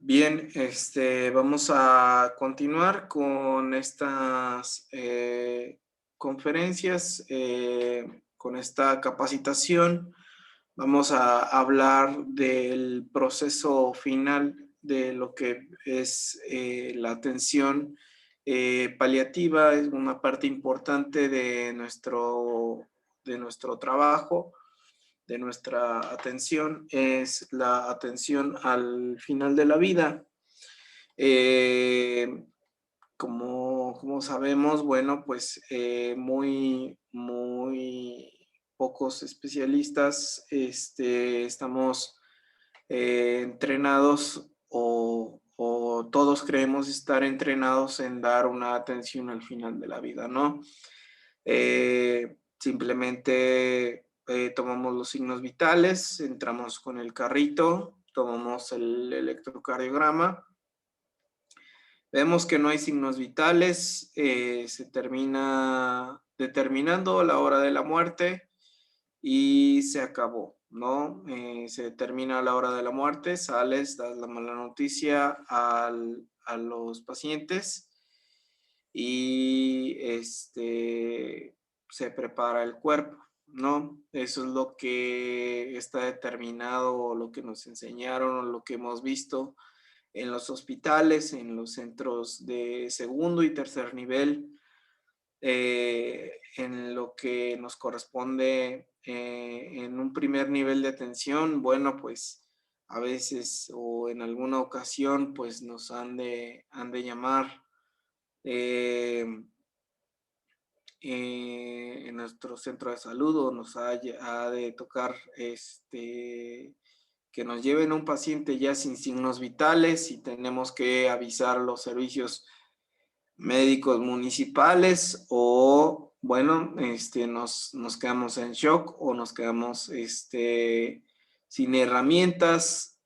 Bien, vamos a continuar con estas conferencias, con esta capacitación. Vamos a hablar del proceso final de lo que es la atención paliativa. Es una parte importante de nuestro trabajo, de nuestra atención, es la atención al final de la vida. Eh, como sabemos, bueno, pues muy pocos especialistas estamos entrenados o todos creemos estar entrenados en dar una atención al final de la vida, ¿no? Simplemente tomamos los signos vitales, entramos con el carrito, tomamos el electrocardiograma. Vemos que no hay signos vitales, se termina determinando la hora de la muerte y se acabó, ¿no? Se determina la hora de la muerte, sales, das la mala noticia a los pacientes y se prepara el cuerpo, ¿no? Eso es lo que está determinado, lo que nos enseñaron, lo que hemos visto en los hospitales, en los centros de segundo y tercer nivel, en lo que nos corresponde en un primer nivel de atención. Bueno, pues a veces o en alguna ocasión pues nos han de llamar eh, en nuestro centro de salud o ha de tocar que nos lleven a un paciente ya sin signos vitales y tenemos que avisar a los servicios médicos municipales o, bueno, nos quedamos en shock o nos quedamos sin herramientas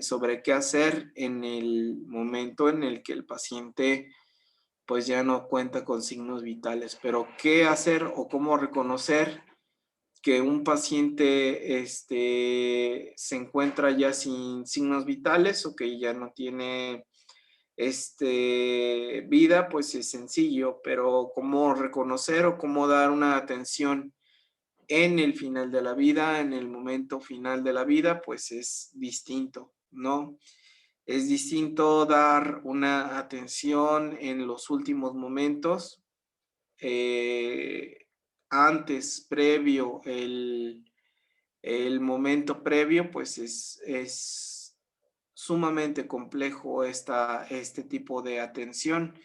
sobre qué hacer en el momento en el que el paciente pues ya no cuenta con signos vitales. Pero qué hacer o cómo reconocer que un paciente se encuentra ya sin signos vitales o que ya no tiene vida, pues es sencillo, pero cómo reconocer o cómo dar una atención en el final de la vida, en el momento final de la vida, pues es distinto, ¿no? Es distinto dar una atención en los últimos momentos, antes, previo, el momento previo, pues es sumamente complejo este tipo de atención,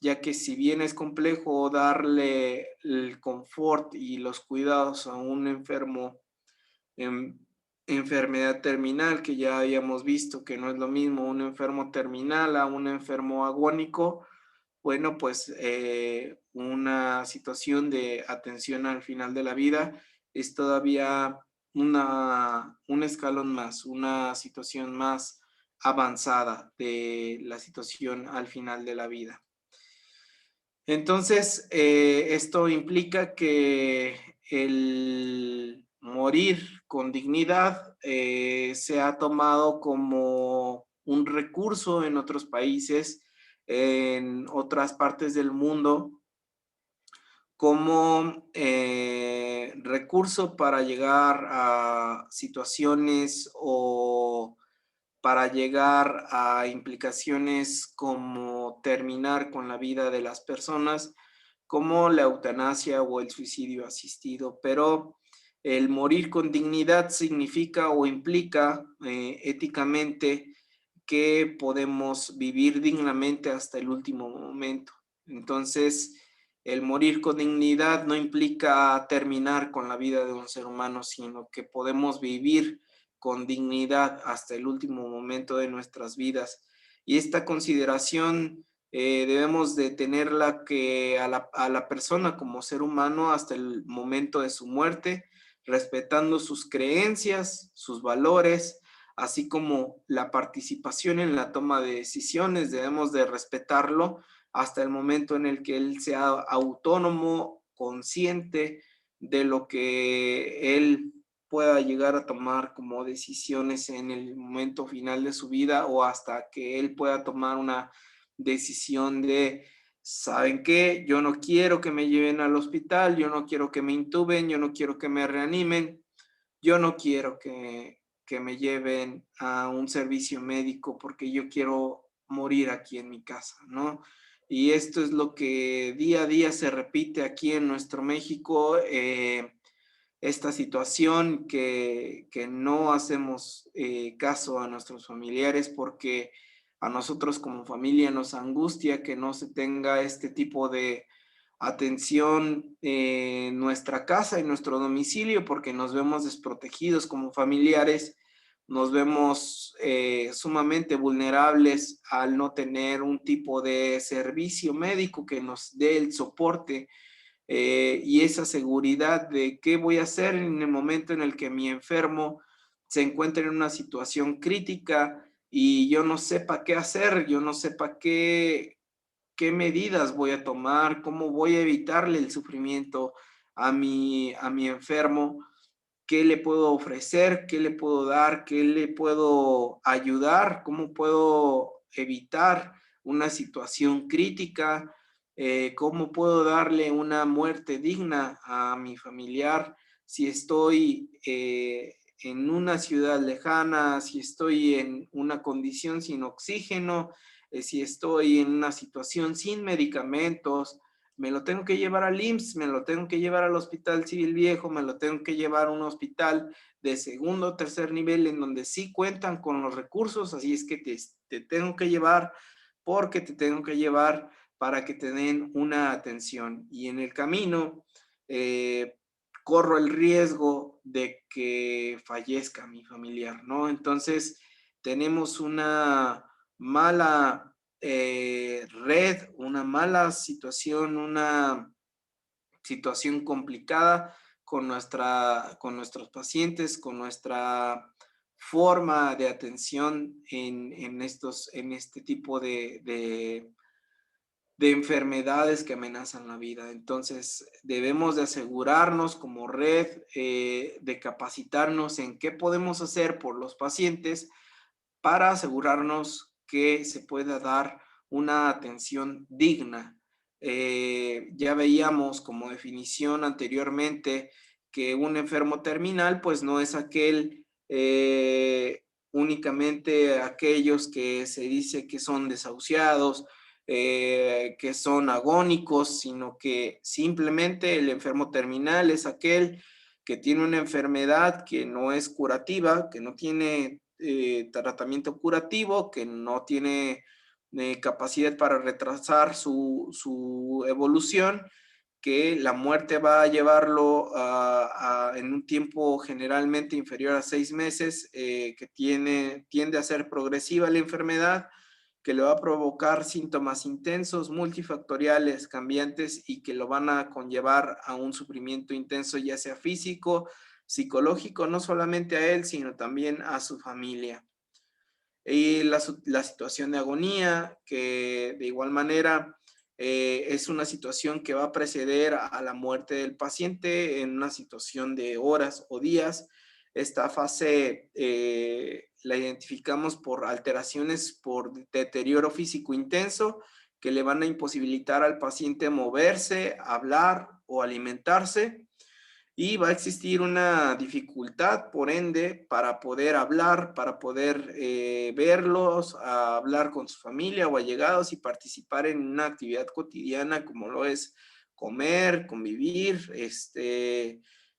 ya que si bien es complejo darle el confort y los cuidados a un enfermo en enfermedad terminal, que ya habíamos visto que no es lo mismo un enfermo terminal a un enfermo agónico, bueno, pues una situación de atención al final de la vida es todavía un escalón más, una situación más avanzada de la situación al final de la vida. Entonces, esto implica que el morir con dignidad se ha tomado como un recurso en otros países, en otras partes del mundo, como recurso para llegar a situaciones o para llegar a implicaciones como terminar con la vida de las personas, como la eutanasia o el suicidio asistido. Pero el morir con dignidad significa o implica éticamente que podemos vivir dignamente hasta el último momento. Entonces, el morir con dignidad no implica terminar con la vida de un ser humano, sino que podemos vivir con dignidad hasta el último momento de nuestras vidas. Y esta consideración debemos de tenerla que a la persona como ser humano hasta el momento de su muerte, respetando sus creencias, sus valores, así como la participación en la toma de decisiones, debemos de respetarlo hasta el momento en el que él sea autónomo, consciente de lo que él pueda llegar a tomar como decisiones en el momento final de su vida o hasta que él pueda tomar una decisión de, ¿saben qué? Yo no quiero que me lleven al hospital, yo no quiero que me intuben, yo no quiero que me reanimen, yo no quiero que me lleven a un servicio médico porque yo quiero morir aquí en mi casa, ¿no? Y esto es lo que día a día se repite aquí en nuestro México, esta situación que no hacemos caso a nuestros familiares porque a nosotros como familia nos angustia que no se tenga este tipo de atención en nuestra casa, en nuestro domicilio, porque nos vemos desprotegidos como familiares, nos vemos sumamente vulnerables al no tener un tipo de servicio médico que nos dé el soporte y esa seguridad de qué voy a hacer en el momento en el que mi enfermo se encuentre en una situación crítica y yo no sepa qué hacer, yo no sepa qué medidas voy a tomar, cómo voy a evitarle el sufrimiento a mi enfermo, qué le puedo ofrecer, qué le puedo dar, qué le puedo ayudar, cómo puedo evitar una situación crítica, cómo puedo darle una muerte digna a mi familiar si estoy en una ciudad lejana, si estoy en una condición sin oxígeno, si estoy en una situación sin medicamentos, me lo tengo que llevar al IMSS, me lo tengo que llevar al Hospital Civil Viejo, me lo tengo que llevar a un hospital de segundo o tercer nivel en donde sí cuentan con los recursos, así es que te tengo que llevar porque te tengo que llevar para que te den una atención. Y en el camino corro el riesgo de que fallezca mi familiar, ¿no? Entonces tenemos una mala red, una mala situación, una situación complicada con nuestros pacientes, con nuestra forma de atención en este tipo de enfermedades que amenazan la vida. Entonces, debemos de asegurarnos como red, de capacitarnos en qué podemos hacer por los pacientes para asegurarnos que se pueda dar una atención digna. Ya veíamos como definición anteriormente que un enfermo terminal pues no es aquel únicamente aquellos que se dice que son desahuciados, que son agónicos, sino que simplemente el enfermo terminal es aquel que tiene una enfermedad que no es curativa, que no tiene tratamiento curativo, que no tiene capacidad para retrasar su evolución, que la muerte va a llevarlo en un tiempo generalmente inferior a 6 meses, que tiende a ser progresiva la enfermedad, que le va a provocar síntomas intensos, multifactoriales, cambiantes y que lo van a conllevar a un sufrimiento intenso, ya sea físico, psicológico, no solamente a él, sino también a su familia. Y la situación de agonía, que de igual manera es una situación que va a preceder a la muerte del paciente en una situación de horas o días. Esta fase la identificamos por alteraciones por deterioro físico intenso que le van a imposibilitar al paciente moverse, hablar o alimentarse y va a existir una dificultad, por ende, para poder hablar, para poder verlos, a hablar con su familia o allegados y participar en una actividad cotidiana como lo es comer, convivir,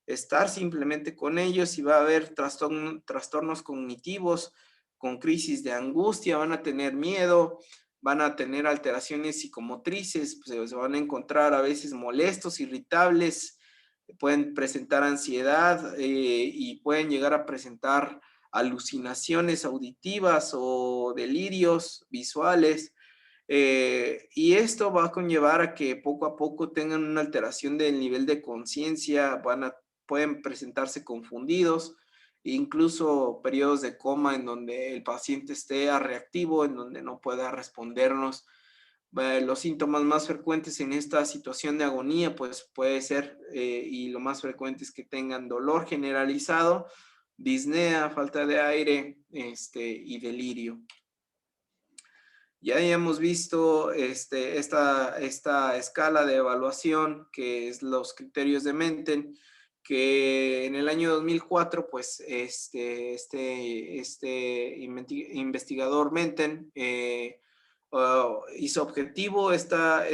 estar simplemente con ellos y va a haber trastornos cognitivos con crisis de angustia, van a tener miedo, van a tener alteraciones psicomotrices, pues, se van a encontrar a veces molestos, irritables, pueden presentar ansiedad y pueden llegar a presentar alucinaciones auditivas o delirios visuales. Y esto va a conllevar a que poco a poco tengan una alteración del nivel de conciencia, pueden presentarse confundidos, incluso periodos de coma en donde el paciente esté reactivo, en donde no pueda respondernos Los síntomas más frecuentes en esta situación de agonía, pues puede ser, y lo más frecuente es que tengan dolor generalizado, disnea, falta de aire, y delirio. Ya hemos visto esta escala de evaluación, que es los criterios de Menten, que en el año 2004, pues investigador Menten hizo objetivo estos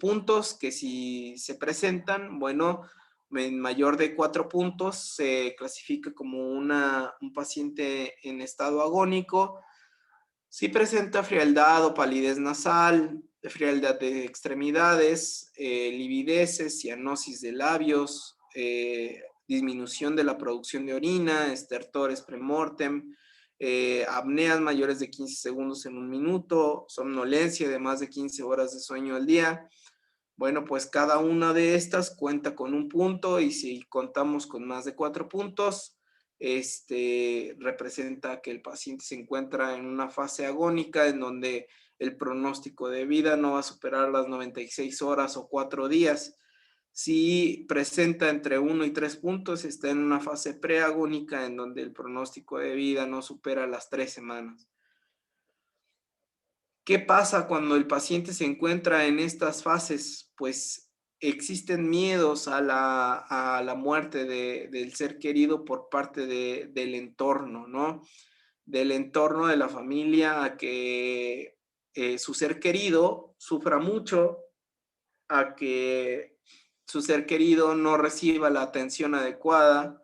puntos que si se presentan, bueno, en mayor de 4 puntos se clasifica como un paciente en estado agónico. Si presenta frialdad o palidez nasal, frialdad de extremidades, livideces, cianosis de labios, disminución de la producción de orina, estertores premortem, apneas mayores de 15 segundos en un minuto, somnolencia de más de 15 horas de sueño al día. Bueno, pues cada una de estas cuenta con un punto, y si contamos con más de 4 puntos, representa que el paciente se encuentra en una fase agónica en donde el pronóstico de vida no va a superar las 96 horas o 4 días. Si presenta entre 1 y 3 puntos, está en una fase preagónica en donde el pronóstico de vida no supera las 3 semanas. ¿Qué pasa cuando el paciente se encuentra en estas fases? Pues existen miedos a la muerte del ser querido por parte del entorno, ¿no? Del entorno de la familia, a que su ser querido sufra mucho, a que su ser querido no reciba la atención adecuada,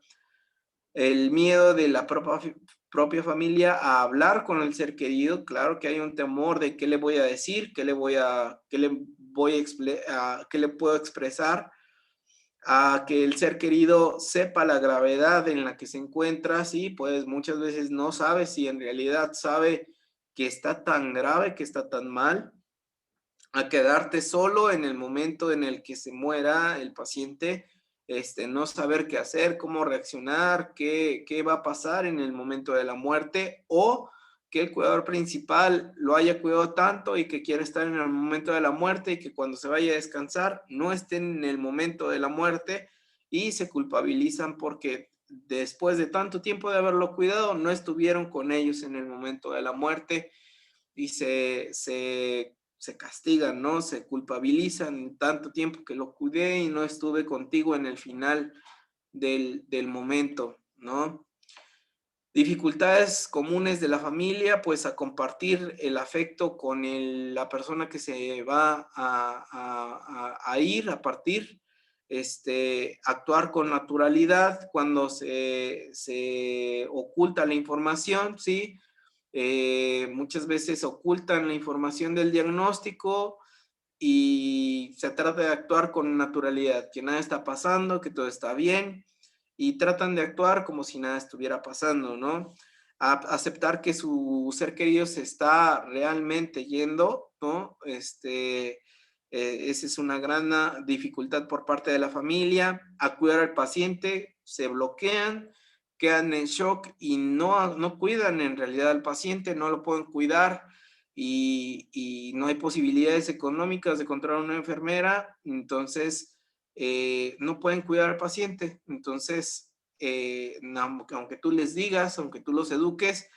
el miedo de la propia familia a hablar con el ser querido. Claro que hay un temor de qué le voy a decir, qué le puedo expresar, a que el ser querido sepa la gravedad en la que se encuentra. Sí, pues muchas veces no sabe si en realidad sabe que está tan grave, que está tan mal, a quedarte solo en el momento en el que se muera el paciente, no saber qué hacer, cómo reaccionar, qué va a pasar en el momento de la muerte, o que el cuidador principal lo haya cuidado tanto y que quiera estar en el momento de la muerte, y que cuando se vaya a descansar no estén en el momento de la muerte, y se culpabilizan porque después de tanto tiempo de haberlo cuidado no estuvieron con ellos en el momento de la muerte, y se castigan, ¿no? Se culpabilizan: tanto tiempo que lo cuidé y no estuve contigo en el final del momento, ¿no? Dificultades comunes de la familia, pues a compartir el afecto con la persona que se va a ir, a partir, actuar con naturalidad cuando se oculta la información, ¿sí? Muchas veces ocultan la información del diagnóstico y se trata de actuar con naturalidad, que nada está pasando, que todo está bien, y tratan de actuar como si nada estuviera pasando, ¿no? Aceptar que su ser querido se está realmente yendo, ¿no? Esa es una gran dificultad por parte de la familia. A cuidar al paciente, se bloquean, quedan en shock y no cuidan en realidad al paciente, no lo pueden cuidar, y no hay posibilidades económicas de contratar una enfermera, entonces no pueden cuidar al paciente. Entonces, aunque tú les digas, aunque tú los eduques,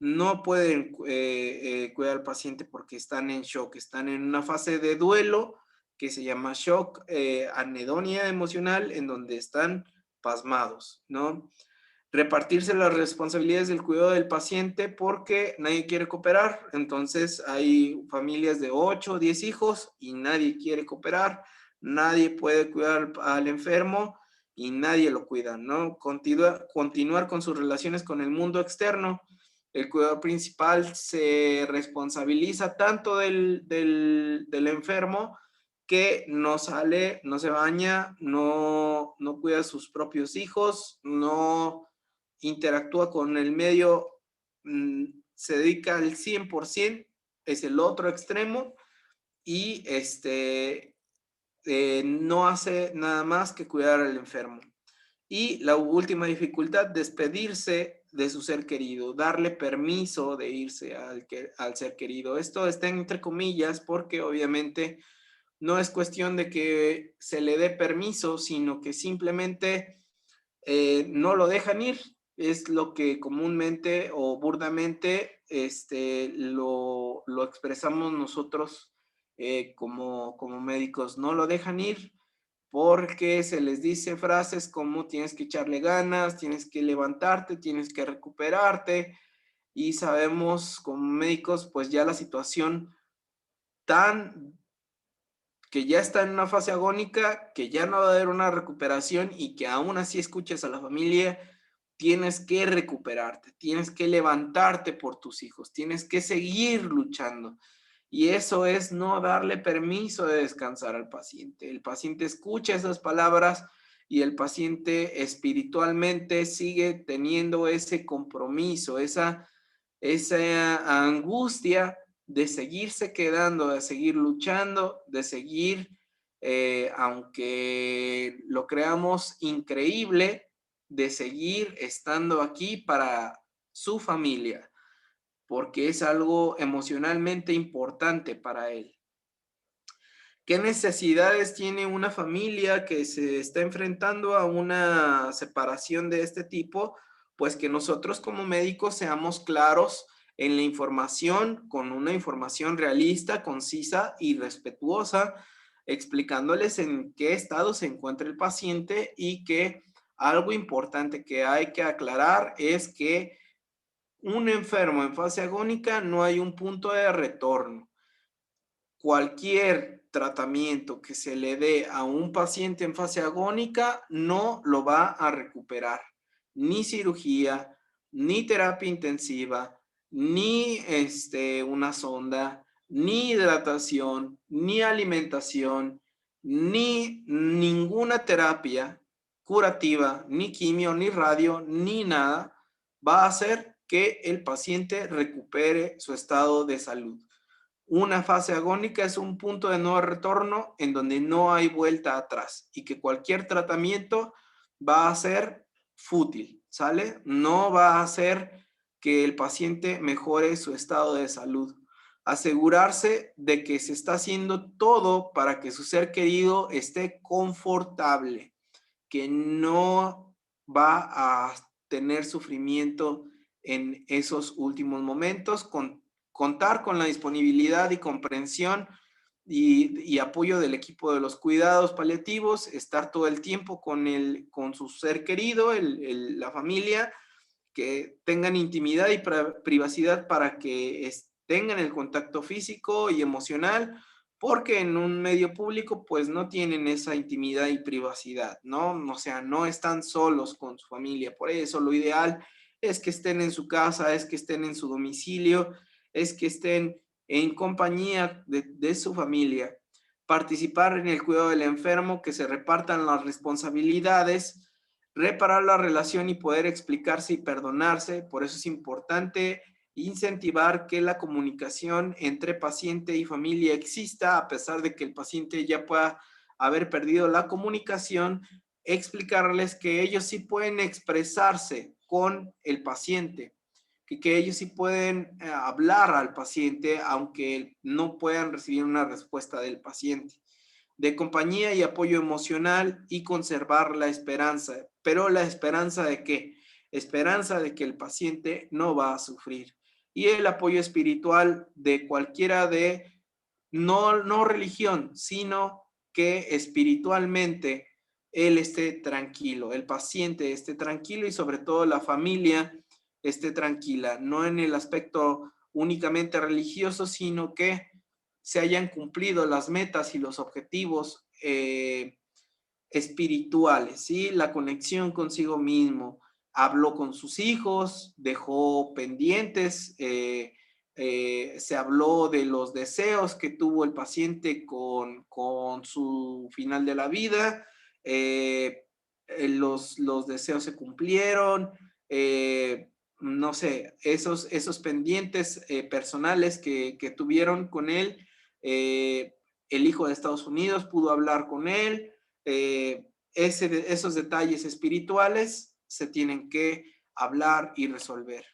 no pueden cuidar al paciente porque están en shock, están en una fase de duelo que se llama shock, anedonia emocional, en donde están pasmados, ¿no? Repartirse las responsabilidades del cuidado del paciente porque nadie quiere cooperar. Entonces hay familias de 8 o 10 hijos y nadie quiere cooperar, nadie puede cuidar al enfermo y nadie lo cuida, ¿no? Continuar con sus relaciones con el mundo externo. El cuidador principal se responsabiliza tanto del enfermo, que no sale, no se baña, no cuida a sus propios hijos, no interactúa con el medio, se dedica al 100%, es el otro extremo, y no hace nada más que cuidar al enfermo. Y la última dificultad, despedirse de su ser querido, darle permiso de irse al ser querido. Esto está entre comillas porque obviamente no es cuestión de que se le dé permiso, sino que simplemente no lo dejan ir. Es lo que comúnmente o burdamente lo expresamos nosotros como médicos. No lo dejan ir porque se les dice frases como tienes que echarle ganas, tienes que levantarte, tienes que recuperarte, y sabemos como médicos pues ya la situación tan que ya está en una fase agónica, que ya no va a haber una recuperación y que aún así escuches a la familia, tienes que recuperarte, tienes que levantarte por tus hijos, tienes que seguir luchando. Y eso es no darle permiso de descansar al paciente. El paciente escucha esas palabras y el paciente espiritualmente sigue teniendo ese compromiso, esa angustia de seguirse quedando, de seguir luchando, de seguir, aunque lo creamos increíble, de seguir estando aquí para su familia, porque es algo emocionalmente importante para él. ¿Qué necesidades tiene una familia que se está enfrentando a una separación de este tipo? Pues que nosotros como médicos seamos claros en la información, con una información realista, concisa y respetuosa, explicándoles en qué estado se encuentra el paciente y que algo importante que hay que aclarar es que un enfermo en fase agónica no hay un punto de retorno. Cualquier tratamiento que se le dé a un paciente en fase agónica no lo va a recuperar. Ni cirugía, ni terapia intensiva, ni una sonda, ni hidratación, ni alimentación, ni ninguna terapia curativa, ni quimio, ni radio, ni nada va a hacer que el paciente recupere su estado de salud. Una fase agónica es un punto de no retorno en donde no hay vuelta atrás y que cualquier tratamiento va a ser fútil, ¿sale? No va a hacer que el paciente mejore su estado de salud. Asegurarse de que se está haciendo todo para que su ser querido esté confortable, que no va a tener sufrimiento en esos últimos momentos, contar con la disponibilidad y comprensión y apoyo del equipo de los cuidados paliativos, estar todo el tiempo con su ser querido, la familia, que tengan intimidad y privacidad para que tengan el contacto físico y emocional, porque en un medio público pues no tienen esa intimidad y privacidad, ¿no? O sea, no están solos con su familia. Por eso lo ideal es que estén en su casa, es que estén en su domicilio, es que estén en compañía de su familia. Participar en el cuidado del enfermo, que se repartan las responsabilidades, reparar la relación y poder explicarse y perdonarse. Por eso es importante incentivar que la comunicación entre paciente y familia exista, a pesar de que el paciente ya pueda haber perdido la comunicación, explicarles que ellos sí pueden expresarse con el paciente, que ellos sí pueden hablar al paciente, aunque no puedan recibir una respuesta del paciente, de compañía y apoyo emocional y conservar la esperanza. ¿Pero la esperanza de qué? Esperanza de que el paciente no va a sufrir. Y el apoyo espiritual de cualquiera de, no religión, sino que espiritualmente él esté tranquilo, el paciente esté tranquilo y sobre todo la familia esté tranquila, no en el aspecto únicamente religioso, sino que se hayan cumplido las metas y los objetivos espirituales, ¿sí? La conexión consigo mismo. Habló con sus hijos, dejó pendientes, se habló de los deseos que tuvo el paciente con su final de la vida, los deseos se cumplieron, no sé, esos pendientes personales que tuvieron con él, el hijo de Estados Unidos pudo hablar con él, esos detalles espirituales se tienen que hablar y resolver.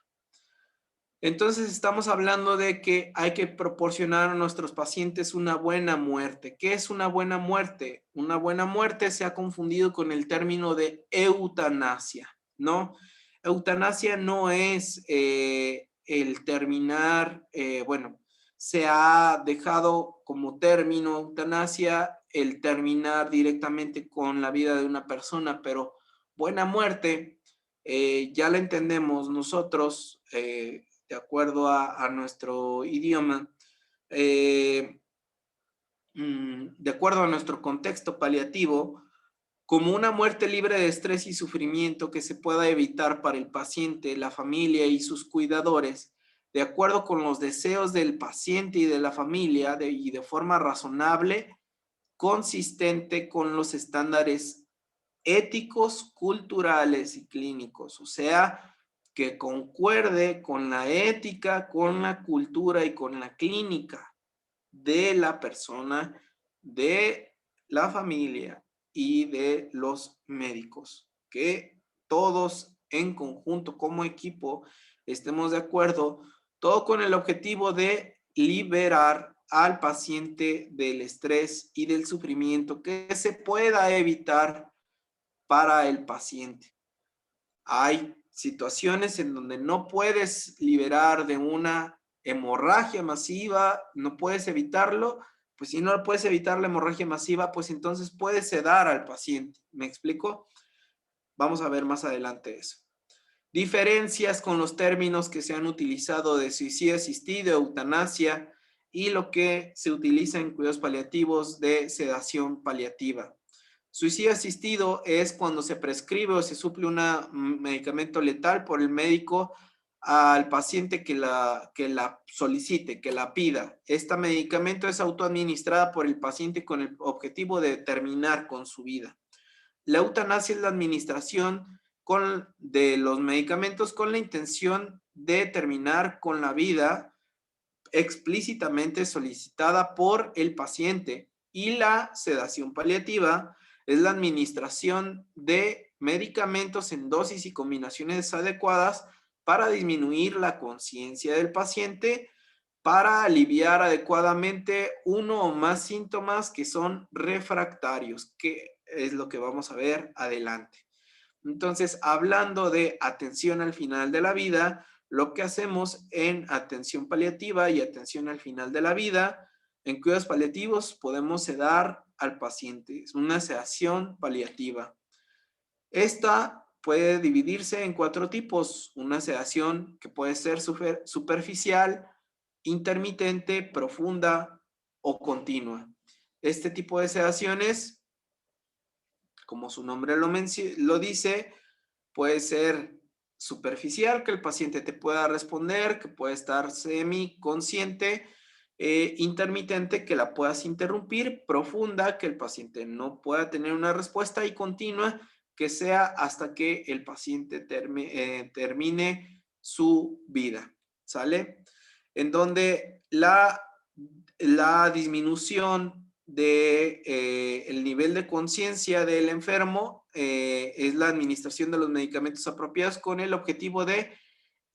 Entonces estamos hablando de que hay que proporcionar a nuestros pacientes una buena muerte. ¿Qué es una buena muerte? Una buena muerte se ha confundido con el término de eutanasia, ¿no? Eutanasia no es el terminar, bueno, se ha dejado como término eutanasia el terminar directamente con la vida de una persona, pero buena muerte ya la entendemos nosotros. De acuerdo a nuestro idioma, de acuerdo a nuestro contexto paliativo, como una muerte libre de estrés y sufrimiento que se pueda evitar para el paciente, la familia y sus cuidadores, de acuerdo con los deseos del paciente y de la familia, y de forma razonable, consistente con los estándares éticos, culturales y clínicos, o sea, que concuerde con la ética, con la cultura y con la clínica de la persona, de la familia y de los médicos. Que todos en conjunto, como equipo, estemos de acuerdo, todo con el objetivo de liberar al paciente del estrés y del sufrimiento que se pueda evitar para el paciente. Hay situaciones en donde no puedes liberar de una hemorragia masiva, no puedes evitarlo, pues si no puedes evitar la hemorragia masiva, pues entonces puedes sedar al paciente. ¿Me explico? Vamos a ver más adelante eso. Diferencias con los términos que se han utilizado de suicidio asistido, eutanasia y lo que se utiliza en cuidados paliativos de sedación paliativa. Suicidio asistido es cuando se prescribe o se suple un medicamento letal por el médico al paciente que la solicite, que la pida. Este medicamento es autoadministrada por el paciente con el objetivo de terminar con su vida. La eutanasia es la administración de los medicamentos con la intención de terminar con la vida explícitamente solicitada por el paciente, y la sedación paliativa es la administración de medicamentos en dosis y combinaciones adecuadas para disminuir la conciencia del paciente, para aliviar adecuadamente uno o más síntomas que son refractarios, que es lo que vamos a ver adelante. Entonces, hablando de atención al final de la vida, lo que hacemos en atención paliativa y atención al final de la vida, en cuidados paliativos podemos sedar al paciente. Es una sedación paliativa. Esta puede dividirse en 4 tipos. Una sedación que puede ser superficial, intermitente, profunda o continua. Este tipo de sedaciones, como su nombre lo dice, puede ser superficial, que el paciente te pueda responder, que puede estar semiconsciente, intermitente, que la puedas interrumpir, profunda, que el paciente no pueda tener una respuesta, y continua, que sea hasta que el paciente termine su vida. ¿Sale? En donde la disminución de el nivel de conciencia del enfermo es la administración de los medicamentos apropiados con el objetivo de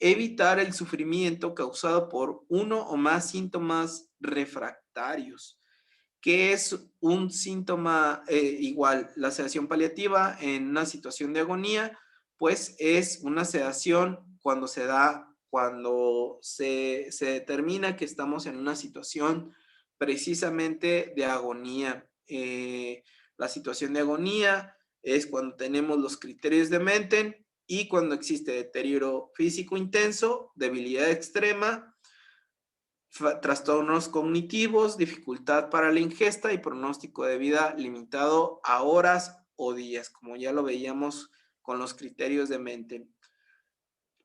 evitar el sufrimiento causado por uno o más síntomas refractarios. ¿Qué es un síntoma igual? La sedación paliativa en una situación de agonía, pues es una sedación cuando se determina que estamos en una situación precisamente de agonía. La situación de agonía es cuando tenemos los criterios de Menten y cuando existe deterioro físico intenso, debilidad extrema, trastornos cognitivos, dificultad para la ingesta y pronóstico de vida limitado a horas o días, como ya lo veíamos con los criterios de Menten.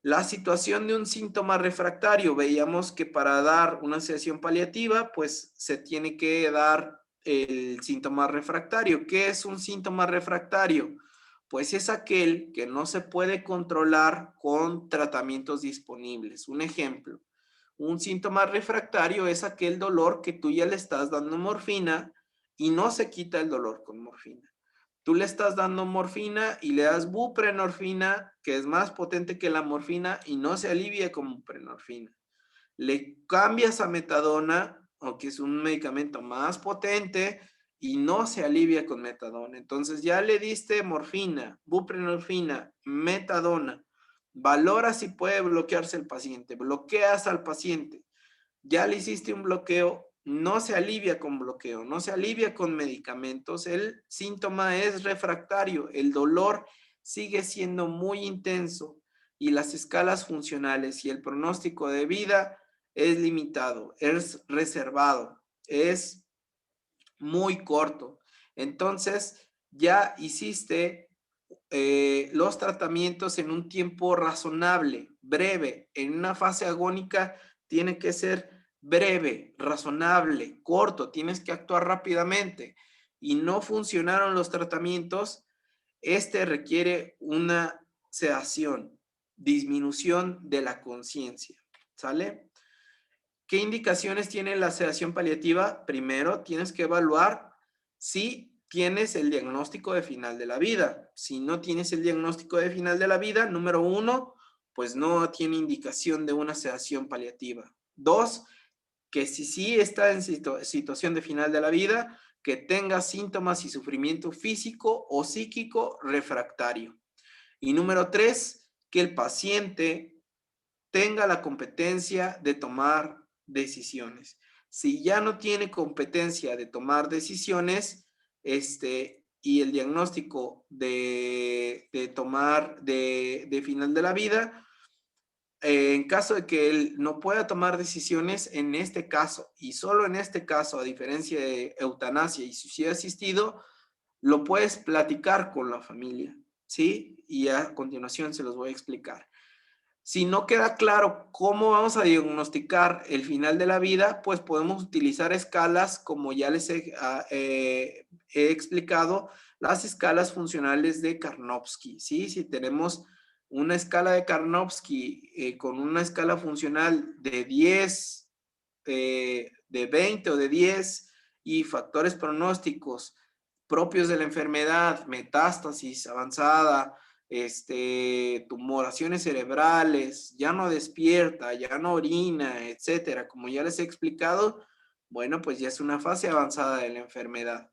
La situación de un síntoma refractario, veíamos que para dar una sedación paliativa, pues se tiene que dar el síntoma refractario. ¿Qué es un síntoma refractario? Pues es aquel que no se puede controlar con tratamientos disponibles. Un ejemplo, un síntoma refractario es aquel dolor que tú ya le estás dando morfina y no se quita el dolor con morfina. Tú le estás dando morfina y le das buprenorfina, que es más potente que la morfina y no se alivia con buprenorfina. Le cambias a metadona, aunque es un medicamento más potente, y no se alivia con metadona. Entonces ya le diste morfina, buprenorfina, metadona. Valora si puede bloquearse el paciente. Bloqueas al paciente. Ya le hiciste un bloqueo, no se alivia con bloqueo, no se alivia con medicamentos. El síntoma es refractario. El dolor sigue siendo muy intenso y las escalas funcionales y el pronóstico de vida es limitado, es reservado, es muy corto. Entonces, ya hiciste los tratamientos en un tiempo razonable, breve. En una fase agónica tiene que ser breve, razonable, corto, tienes que actuar rápidamente. Y no funcionaron los tratamientos, este requiere una sedación, disminución de la conciencia, ¿sale? ¿Qué indicaciones tiene la sedación paliativa? Primero, tienes que evaluar si tienes el diagnóstico de final de la vida. Si no tienes el diagnóstico de final de la vida, número uno, pues no tiene indicación de una sedación paliativa. Dos, que si sí está en situación de final de la vida, que tenga síntomas y sufrimiento físico o psíquico refractario. Y número tres, que el paciente tenga la competencia de tomar decisiones. Si ya no tiene competencia de tomar decisiones, y el diagnóstico de tomar de final de la vida, en caso de que él no pueda tomar decisiones, en este caso, y solo en este caso, a diferencia de eutanasia y suicidio asistido, lo puedes platicar con la familia, ¿sí? Y a continuación se los voy a explicar. Si no queda claro cómo vamos a diagnosticar el final de la vida, pues podemos utilizar escalas como ya les he explicado, las escalas funcionales de Karnofsky, ¿sí? Si tenemos una escala de Karnofsky con una escala funcional de 10, de 20 o de 10 y factores pronósticos propios de la enfermedad, metástasis avanzada, tumoraciones cerebrales, ya no despierta, ya no orina, etcétera, como ya les he explicado, bueno, pues ya es una fase avanzada de la enfermedad.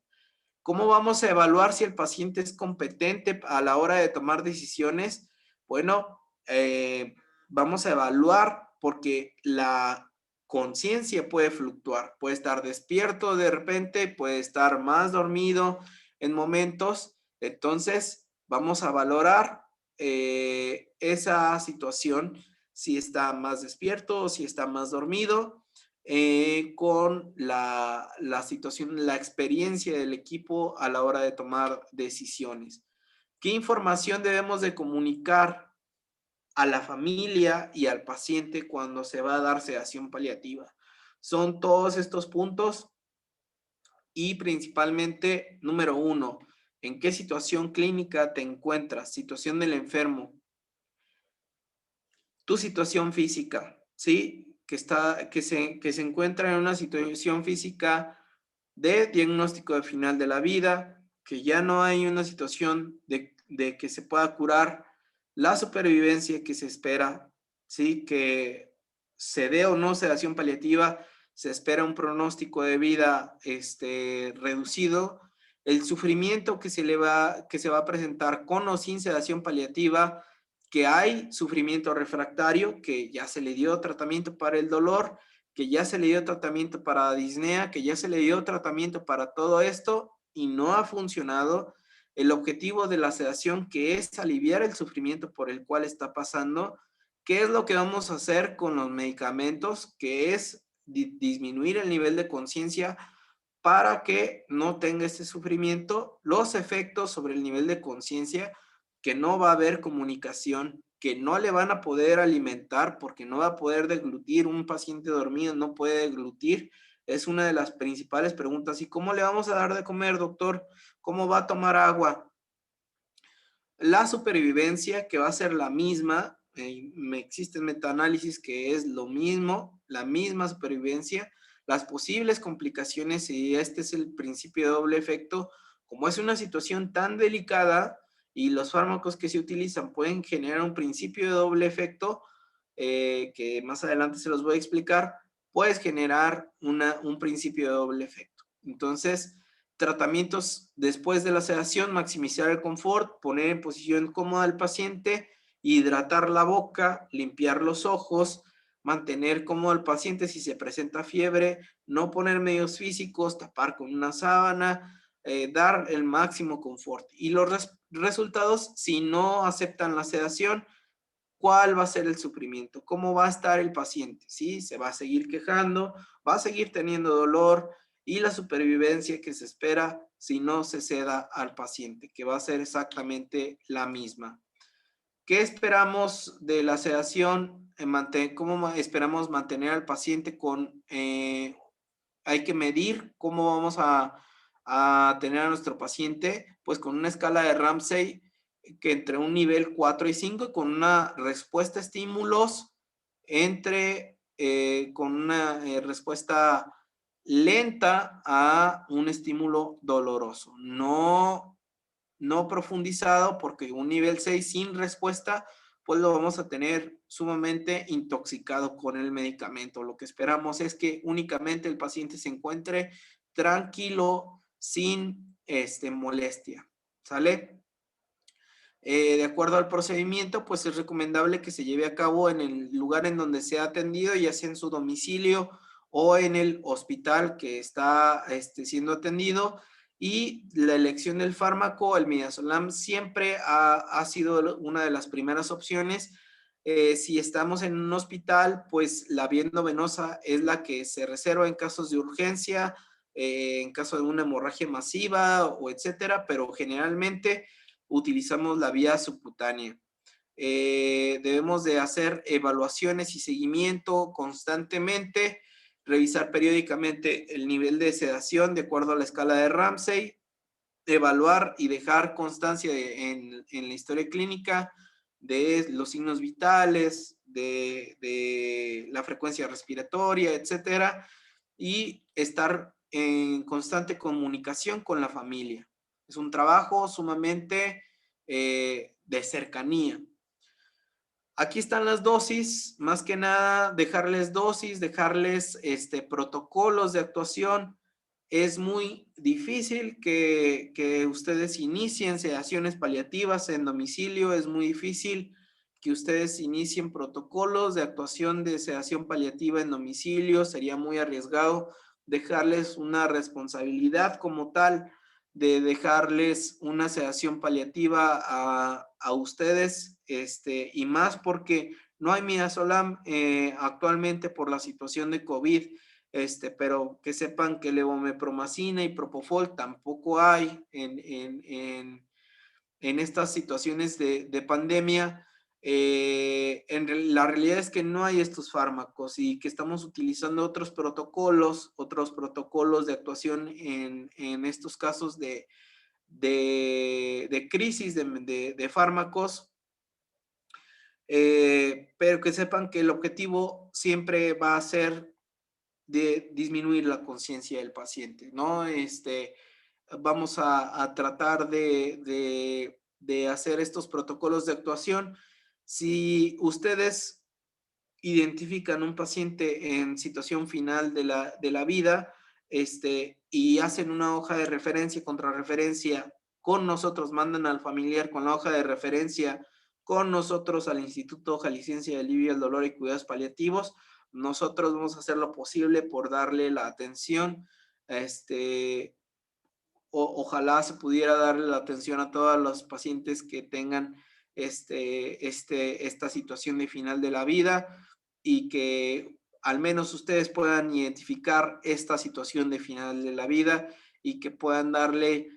¿Cómo vamos a evaluar si el paciente es competente a la hora de tomar decisiones? Bueno, vamos a evaluar porque la conciencia puede fluctuar, puede estar despierto de repente, puede estar más dormido en momentos. Entonces, vamos a valorar esa situación, si está más despierto o si está más dormido, con la situación, la experiencia del equipo a la hora de tomar decisiones. ¿Qué información debemos de comunicar a la familia y al paciente cuando se va a dar sedación paliativa? Son todos estos puntos y principalmente, número uno, ¿en qué situación clínica te encuentras? Situación del enfermo. Tu situación física, ¿sí? Que se encuentra en una situación física de diagnóstico de final de la vida, que ya no hay una situación de que se pueda curar, la supervivencia que se espera, ¿sí? Que se dé o no sedación paliativa, se espera un pronóstico de vida reducido, el sufrimiento que se va a presentar con o sin sedación paliativa, que hay sufrimiento refractario, que ya se le dio tratamiento para el dolor, que ya se le dio tratamiento para disnea, que ya se le dio tratamiento para todo esto y no ha funcionado. El objetivo de la sedación, que es aliviar el sufrimiento por el cual está pasando. ¿Qué es lo que vamos a hacer con los medicamentos? Que es disminuir el nivel de conciencia para que no tenga este sufrimiento. Los efectos sobre el nivel de conciencia, que no va a haber comunicación, que no le van a poder alimentar porque no va a poder deglutir. Un paciente dormido no puede deglutir. Es una de las principales preguntas. ¿Y cómo le vamos a dar de comer, doctor? ¿Cómo va a tomar agua? La supervivencia, que va a ser la misma. Existen metaanálisis que es lo mismo, la misma supervivencia. Las posibles complicaciones, y este es el principio de doble efecto, como es una situación tan delicada y los fármacos que se utilizan pueden generar un principio de doble efecto, que más adelante se los voy a explicar, puedes generar un principio de doble efecto. Entonces, tratamientos después de la sedación: maximizar el confort, poner en posición cómoda al paciente, hidratar la boca, limpiar los ojos, mantener cómodo al paciente si se presenta fiebre, no poner medios físicos, tapar con una sábana, dar el máximo confort. Y los resultados, si no aceptan la sedación, ¿cuál va a ser el sufrimiento? ¿Cómo va a estar el paciente? ¿Sí? Se va a seguir quejando, va a seguir teniendo dolor, y la supervivencia que se espera si no se ceda al paciente, que va a ser exactamente la misma. ¿Qué esperamos de la sedación? ¿Cómo esperamos mantener al paciente con... hay que medir cómo vamos a tener a nuestro paciente, pues con una escala de Ramsey que entre un nivel 4 y 5, con una respuesta a estímulos con una respuesta lenta a un estímulo doloroso. No profundizado, porque un nivel 6 sin respuesta, pues lo vamos a tener sumamente intoxicado con el medicamento. Lo que esperamos es que únicamente el paciente se encuentre tranquilo, sin molestia. ¿Sale? De acuerdo al procedimiento, pues es recomendable que se lleve a cabo en el lugar en donde sea atendido, ya sea en su domicilio o en el hospital que está siendo atendido. Y la elección del fármaco, el midazolam, siempre ha sido una de las primeras opciones. Si estamos en un hospital, pues la vía endovenosa es la que se reserva en casos de urgencia, en caso de una hemorragia masiva o etcétera, pero generalmente utilizamos la vía subcutánea. Debemos de hacer evaluaciones y seguimiento constantemente, revisar periódicamente el nivel de sedación de acuerdo a la escala de Ramsey, evaluar y dejar constancia en la historia clínica de los signos vitales, de la frecuencia respiratoria, etcétera, y estar en constante comunicación con la familia. Es un trabajo sumamente de cercanía. Aquí están las dosis, más que nada dejarles dosis, dejarles protocolos de actuación. Es muy difícil que ustedes inicien sedaciones paliativas en domicilio, es muy difícil que ustedes inicien protocolos de actuación de sedación paliativa en domicilio, sería muy arriesgado dejarles una responsabilidad como tal de dejarles una sedación paliativa a ustedes, y más porque no hay midazolam actualmente por la situación de COVID, pero que sepan que levomepромacina y propofol tampoco hay en estas situaciones de pandemia. La realidad es que no hay estos fármacos y que estamos utilizando otros protocolos de actuación en estos casos de crisis de fármacos, pero que sepan que el objetivo siempre va a ser de disminuir la conciencia del paciente, ¿no? Vamos a tratar de hacer estos protocolos de actuación. Si ustedes identifican un paciente en situación final de la vida, y hacen una hoja de referencia, contrarreferencia con nosotros, mandan al familiar con la hoja de referencia con nosotros al Instituto Jalisciense de Alivio al Dolor y Cuidados Paliativos, nosotros vamos a hacer lo posible por darle la atención. Ojalá se pudiera darle la atención a todos los pacientes que tengan esta situación de final de la vida, y que al menos ustedes puedan identificar esta situación de final de la vida y que puedan darle,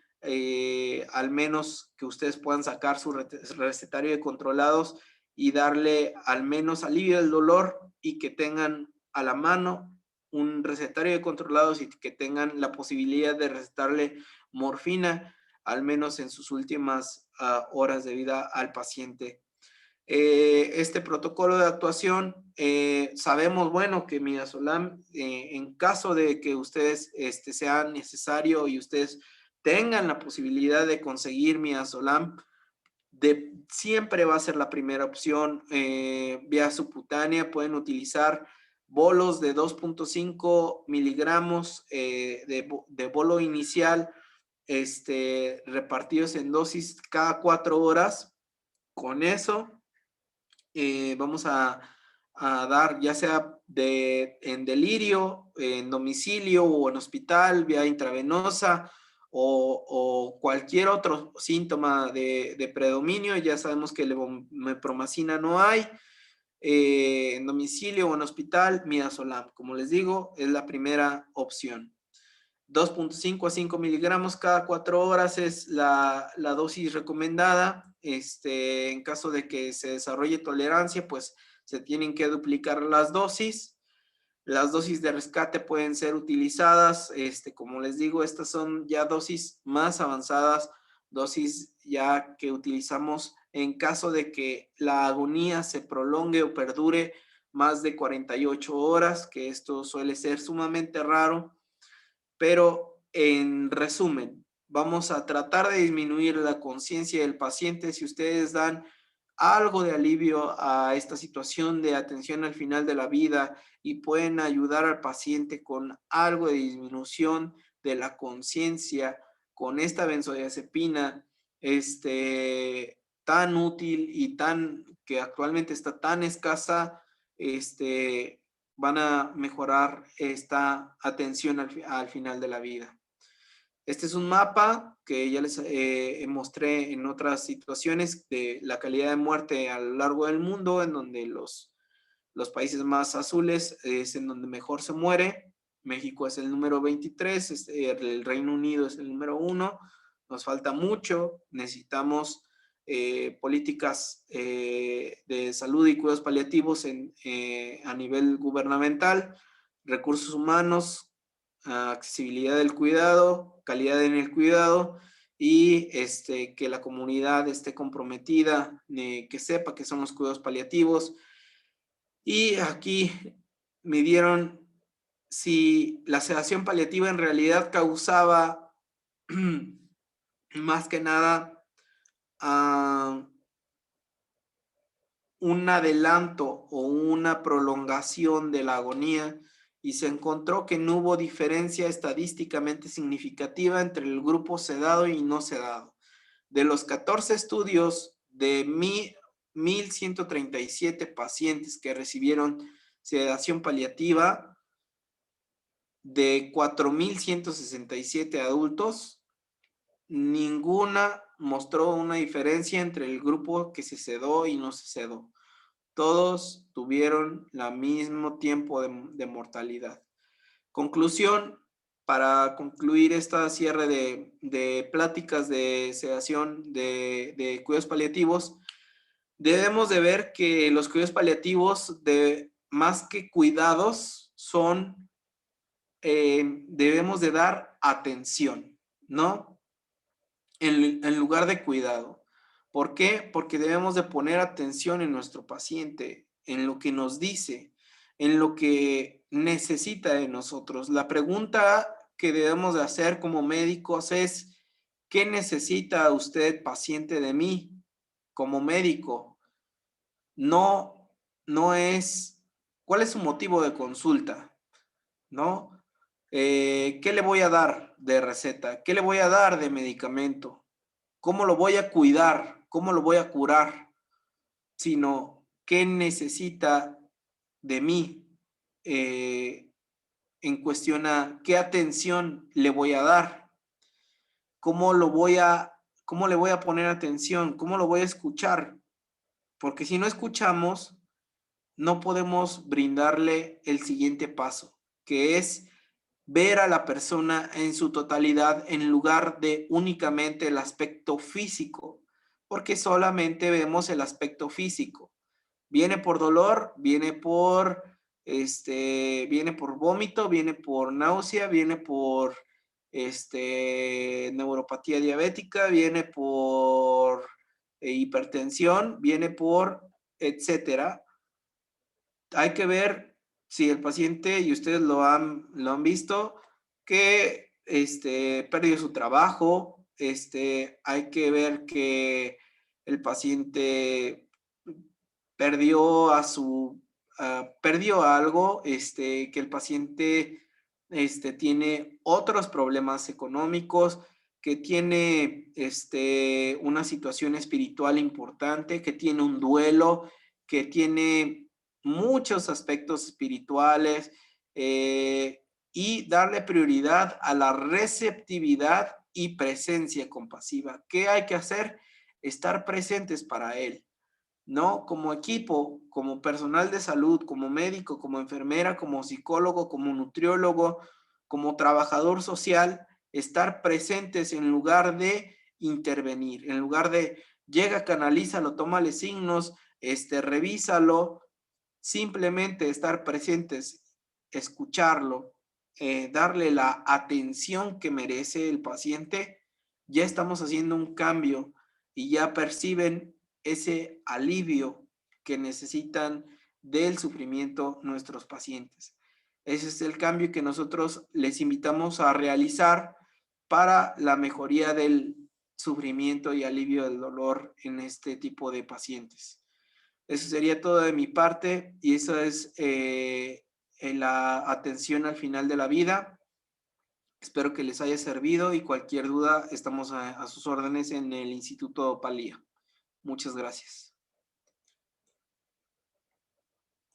al menos que ustedes puedan sacar su recetario de controlados y darle al menos alivio del dolor, y que tengan a la mano un recetario de controlados y que tengan la posibilidad de recetarle morfina, al menos en sus últimas horas de vida al paciente. Este protocolo de actuación, sabemos, bueno, que midazolam, en caso de que ustedes sea necesario y ustedes tengan la posibilidad de conseguir midazolam, siempre va a ser la primera opción. Vía subcutánea pueden utilizar bolos de 2.5 miligramos de bolo inicial, repartidos en dosis cada 4 horas. Con eso vamos a dar, ya sea en delirio, en domicilio o en hospital, vía intravenosa, o cualquier otro síntoma de predominio. Ya sabemos que levomepromacina no hay. En domicilio o en hospital, midazolam, como les digo, es la primera opción. 2.5 a 5 miligramos cada 4 horas es la dosis recomendada. En caso de que se desarrolle tolerancia, pues se tienen que duplicar las dosis. Las dosis de rescate pueden ser utilizadas, como les digo, estas son ya dosis más avanzadas, dosis ya que utilizamos en caso de que la agonía se prolongue o perdure más de 48 horas, que esto suele ser sumamente raro. Pero en resumen, vamos a tratar de disminuir la conciencia del paciente. Si ustedes dan algo de alivio a esta situación de atención al final de la vida y pueden ayudar al paciente con algo de disminución de la conciencia con esta benzodiazepina, tan útil y que actualmente está tan escasa, van a mejorar esta atención al final de la vida. Este es un mapa que ya les mostré en otras situaciones de la calidad de muerte a lo largo del mundo, en donde los países más azules es en donde mejor se muere. México es el número 23, el Reino Unido es el número 1. Nos falta mucho, necesitamos políticas de salud y cuidados paliativos a nivel gubernamental, recursos humanos, accesibilidad del cuidado, calidad en el cuidado, y que la comunidad esté comprometida, que sepa que son los cuidados paliativos. Y aquí me dieron si la sedación paliativa en realidad causaba más que nada un adelanto o una prolongación de la agonía, y se encontró que no hubo diferencia estadísticamente significativa entre el grupo sedado y no sedado. De los 14 estudios de 1,137 pacientes que recibieron sedación paliativa, de 4,167 adultos, ninguna mostró una diferencia entre el grupo que se sedó y no se sedó. Todos tuvieron el mismo tiempo de mortalidad. Conclusión, para concluir esta cierre de pláticas de sedación de cuidados paliativos, debemos de ver que los cuidados paliativos, más que cuidados, debemos de dar atención, ¿no? En lugar de cuidado. ¿Por qué? Porque debemos de poner atención en nuestro paciente, en lo que nos dice, en lo que necesita de nosotros. La pregunta que debemos de hacer como médicos es: ¿qué necesita usted, paciente, de mí como médico? No, no es ¿cuál es su motivo de consulta? ¿No? ¿Qué le voy a dar de receta? ¿Qué le voy a dar de medicamento? ¿Cómo lo voy a cuidar? ¿Cómo lo voy a curar? Sino, ¿qué necesita de mí en cuestión a qué atención le voy a dar? ¿Cómo le voy a poner atención? ¿Cómo lo voy a escuchar? Porque si no escuchamos, no podemos brindarle el siguiente paso, que es ver a la persona en su totalidad en lugar de únicamente el aspecto físico, porque solamente vemos el aspecto físico. Viene por dolor, viene por vómito, viene por náusea, viene por neuropatía diabética, viene por hipertensión, viene por etcétera. Hay que ver si el paciente, y ustedes lo han visto, que perdió su trabajo, hay que ver que el paciente perdió perdió algo, que el paciente, tiene otros problemas económicos, que tiene, una situación espiritual importante, que tiene un duelo, que tiene muchos aspectos espirituales, y darle prioridad a la receptividad y presencia compasiva. ¿Qué hay que hacer? Estar presentes para él, ¿no? Como equipo, como personal de salud, como médico, como enfermera, como psicólogo, como nutriólogo, como trabajador social, estar presentes en lugar de intervenir, en lugar de llega, canalízalo, tómale signos, revísalo, simplemente estar presentes, escucharlo, darle la atención que merece el paciente, ya estamos haciendo un cambio y ya perciben ese alivio que necesitan del sufrimiento nuestros pacientes. Ese es el cambio que nosotros les invitamos a realizar para la mejoría del sufrimiento y alivio del dolor en este tipo de pacientes. Eso sería todo de mi parte y eso es la atención al final de la vida. Espero que les haya servido y cualquier duda estamos a sus órdenes en el Instituto Palía. Muchas gracias.